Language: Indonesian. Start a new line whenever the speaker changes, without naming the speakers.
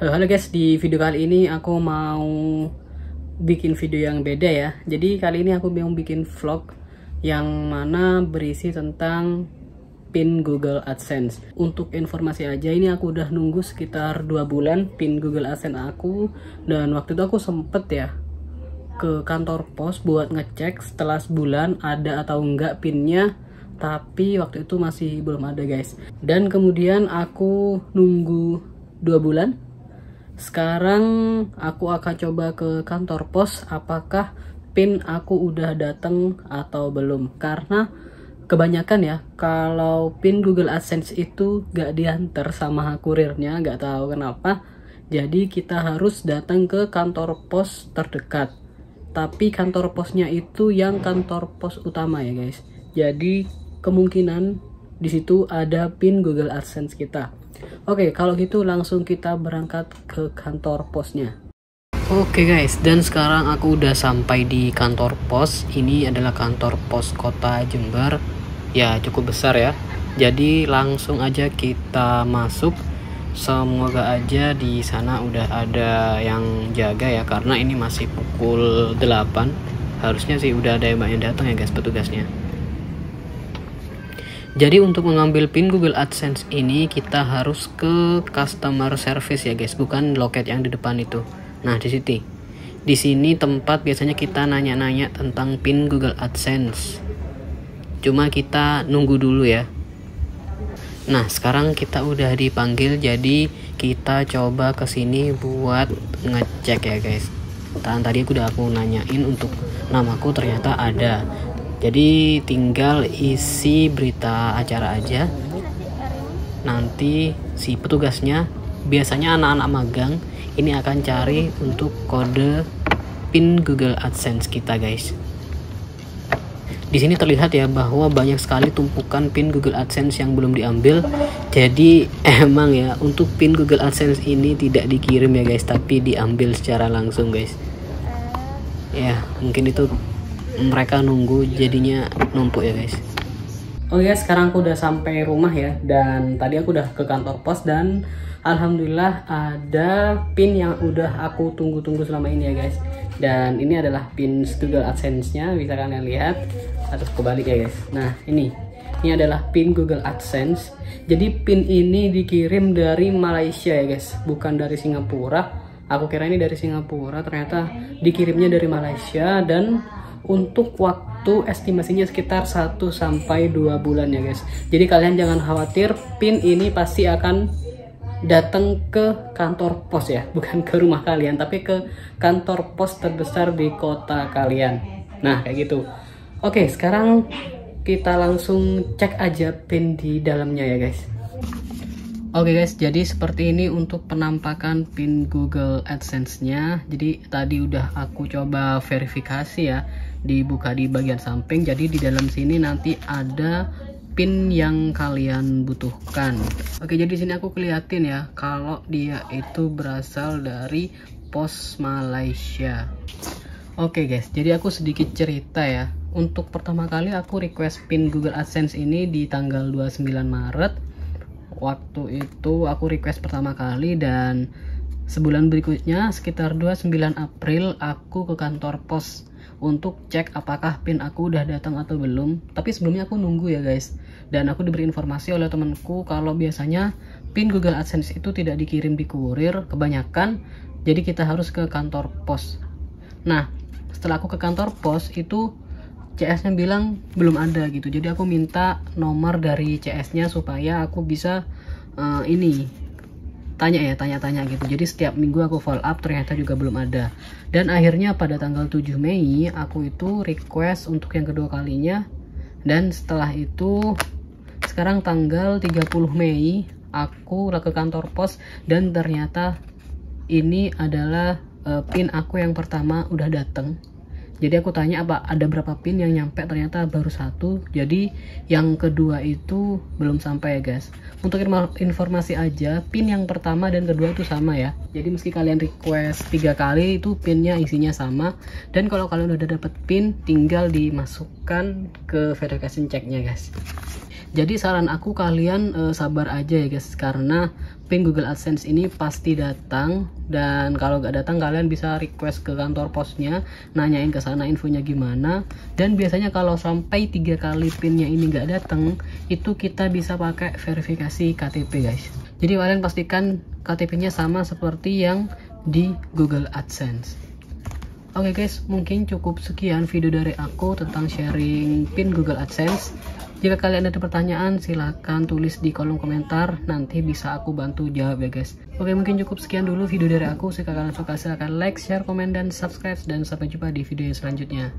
Halo guys, di video kali ini aku mau bikin video yang beda ya. Jadi kali ini aku mau bikin vlog yang mana berisi tentang pin Google AdSense. Untuk informasi aja, ini aku udah nunggu sekitar 2 bulan pin Google AdSense aku. Dan waktu itu aku sempet ya ke kantor pos buat ngecek setelah sebulan ada atau enggak pinnya. Tapi waktu itu masih belum ada guys. Dan kemudian aku nunggu 2 bulan. Sekarang aku akan coba ke kantor pos apakah pin aku udah datang atau belum. Karena kebanyakan ya kalau pin Google AdSense itu gak diantar sama kurirnya, gak tahu kenapa. Jadi kita harus datang ke kantor pos terdekat. Tapi kantor posnya itu yang kantor pos utama ya guys. Jadi kemungkinan di situ ada pin Google AdSense kita. Oke, kalau gitu langsung kita berangkat ke kantor posnya. Oke guys, dan sekarang aku udah sampai di kantor pos. Ini adalah kantor pos kota Jember. Ya, cukup besar ya. Jadi langsung aja kita masuk. Semoga aja di sana udah ada yang jaga ya, karena ini masih pukul 8. Harusnya sih udah ada yang datang ya guys, petugasnya. Jadi untuk mengambil pin Google AdSense ini kita harus ke customer service ya guys, bukan loket yang di depan itu. Nah, di sini tempat biasanya kita nanya-nanya tentang pin Google AdSense. Cuma kita nunggu dulu ya. Nah, sekarang kita udah dipanggil, jadi kita coba ke sini buat ngecek ya guys. Tadi aku nanyain untuk namaku, ternyata ada. Jadi tinggal isi berita acara aja. Nanti si petugasnya, biasanya anak-anak magang, ini akan cari untuk kode pin Google AdSense kita guys. Di sini terlihat ya bahwa banyak sekali tumpukan pin Google AdSense yang belum diambil. Jadi emang ya untuk pin Google AdSense ini tidak dikirim ya guys, tapi diambil secara langsung guys. Ya mungkin itu mereka nunggu jadinya numpuk ya guys. Oh ya, sekarang aku udah sampai rumah ya, dan tadi aku udah ke kantor pos dan alhamdulillah ada pin yang udah aku tunggu-tunggu selama ini ya guys. Dan ini adalah pin Google AdSense-nya, bisa kalian lihat. Atau kebalik ya guys. Nah, ini adalah pin Google AdSense. Jadi pin ini dikirim dari Malaysia ya guys, bukan dari Singapura. Aku kira ini dari Singapura, ternyata dikirimnya dari Malaysia. Dan untuk waktu estimasinya sekitar 1-2 bulan ya guys. Jadi kalian jangan khawatir, pin ini pasti akan datang ke kantor pos ya, bukan ke rumah kalian, tapi ke kantor pos terbesar di kota kalian. Nah, kayak gitu. Oke, sekarang kita langsung cek aja pin di dalamnya ya guys. Oke guys, jadi seperti ini untuk penampakan pin Google AdSense-nya. Jadi tadi udah aku coba verifikasi ya, dibuka di bagian samping. Jadi di dalam sini nanti ada pin yang kalian butuhkan. Oke, jadi di sini aku keliatin ya kalau dia itu berasal dari pos Malaysia. Oke guys, jadi aku sedikit cerita ya. Untuk pertama kali aku request pin Google AdSense ini di tanggal 29 Maret. Waktu itu aku request pertama kali, dan sebulan berikutnya sekitar 29 April aku ke kantor pos untuk cek apakah pin aku udah datang atau belum. Tapi sebelumnya aku nunggu ya guys, dan aku diberi informasi oleh temanku kalau biasanya pin Google AdSense itu tidak dikirim di kurir kebanyakan, jadi kita harus ke kantor pos. Nah, setelah aku ke kantor pos itu CS-nya bilang belum ada gitu. Jadi aku minta nomor dari CS-nya supaya aku bisa tanya-tanya gitu. Jadi setiap minggu aku follow up, ternyata juga belum ada. Dan akhirnya pada tanggal 7 Mei aku itu request untuk yang kedua kalinya. Dan setelah itu sekarang tanggal 30 Mei aku ke kantor pos, dan ternyata ini adalah pin aku yang pertama udah datang. Jadi aku tanya apa ada berapa pin yang nyampe, ternyata baru 1. Jadi yang kedua itu belum sampai ya guys. Untuk informasi aja, pin yang pertama dan kedua itu sama ya. Jadi meski kalian request 3 kali itu pinnya isinya sama. Dan kalau kalian udah dapet pin, tinggal dimasukkan ke verification checknya guys. Jadi saran aku kalian sabar aja ya guys, karena pin Google AdSense ini pasti datang, dan kalau nggak datang kalian bisa request ke kantor posnya, nanyain ke sana infonya gimana. Dan biasanya kalau sampai 3 kali pinnya ini nggak datang, itu kita bisa pakai verifikasi KTP guys. Jadi kalian pastikan KTP-nya sama seperti yang di Google AdSense. Oke guys, mungkin cukup sekian video dari aku tentang sharing pin Google AdSense. Jika kalian ada pertanyaan, silahkan tulis di kolom komentar, nanti bisa aku bantu jawab ya guys. Oke, mungkin cukup sekian dulu video dari aku. Jika kalian suka silahkan like, share, komen, dan subscribe, dan sampai jumpa di video yang selanjutnya.